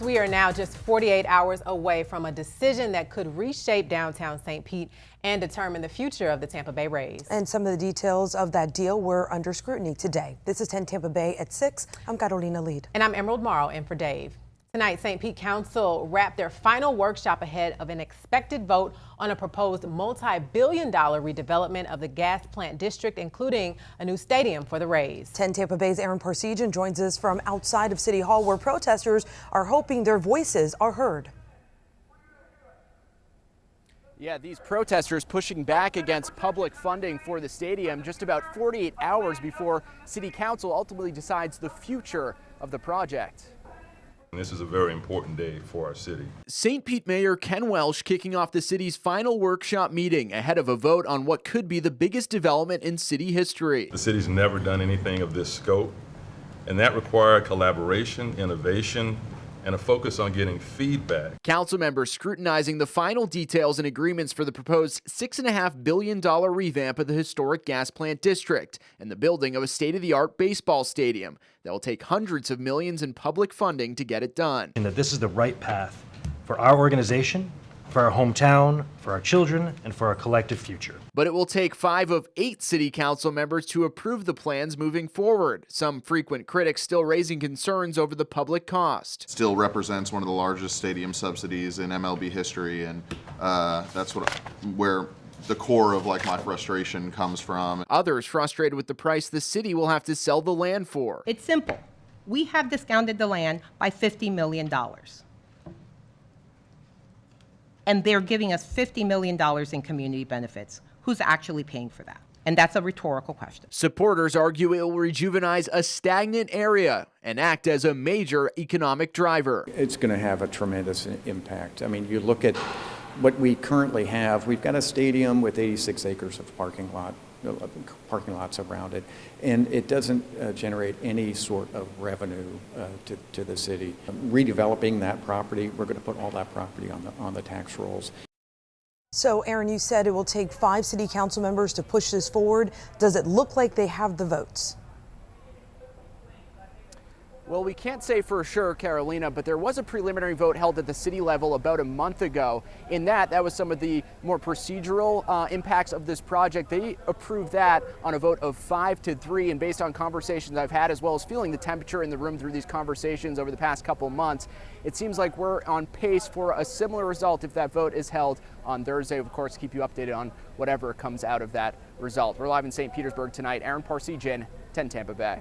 We are now just 48 hours away from a decision that could reshape downtown St. Pete and determine the future of the Tampa Bay Rays. And some of the details of that deal were under scrutiny today. This is 10 Tampa Bay at 6. I'm Carolina Lead. And I'm Emerald Morrow in for Dave. Tonight, St. Pete Council wrapped their final workshop ahead of an expected vote on a proposed multi-billion-dollar redevelopment of the gas plant district, including a new stadium for the Rays. 10 Tampa Bay's Aaron Parsegian joins us from outside of City Hall, where protesters are hoping their voices are heard. Yeah, these protesters pushing back against public funding for the stadium just about 48 hours before City Council ultimately decides the future of the project. This is a very important day for our city. St. Pete Mayor Ken Welsh kicking off the city's final workshop meeting ahead of a vote on what could be the biggest development in city history. The city's never done anything of this scope, and that required collaboration, innovation, and a focus on getting feedback. Council members scrutinizing the final details and agreements for the proposed $6.5 billion revamp of the historic gas plant district and the building of a state-of-the-art baseball stadium that will take hundreds of millions in public funding to get it done. And that this is the right path for our organization, for our hometown, for our children, and for our collective future. But it will take 5 of 8 city council members to approve the plans moving forward. Some frequent critics still raising concerns over the public cost. Still represents one of the largest stadium subsidies in MLB history, and that's where the core of my frustration comes from. Others frustrated with the price the city will have to sell the land for. It's simple. We have discounted the land by $50 million. And they're giving us $50 million in community benefits. Who's actually paying for that? And that's a rhetorical question. Supporters argue it will rejuvenize a stagnant area and act as a major economic driver. It's going to have a tremendous impact. I mean, you look at what we currently have. We've got a stadium with 86 acres of parking lots around it, and it doesn't generate any sort of revenue to the city. Redeveloping that property, we're going to put all that property on the tax rolls. So, Aaron, you said it will take 5 city council members to push this forward. Does it look like they have the votes? Well, we can't say for sure, Carolina, but there was a preliminary vote held at the city level about a month ago. In that was some of the more procedural impacts of this project. They approved that on a vote of 5-3, and based on conversations I've had, as well as feeling the temperature in the room through these conversations over the past couple months, it seems like we're on pace for a similar result if that vote is held on Thursday. Of course, keep you updated on whatever comes out of that result. We're live in St. Petersburg tonight. Aaron Parsegian, 10 Tampa Bay.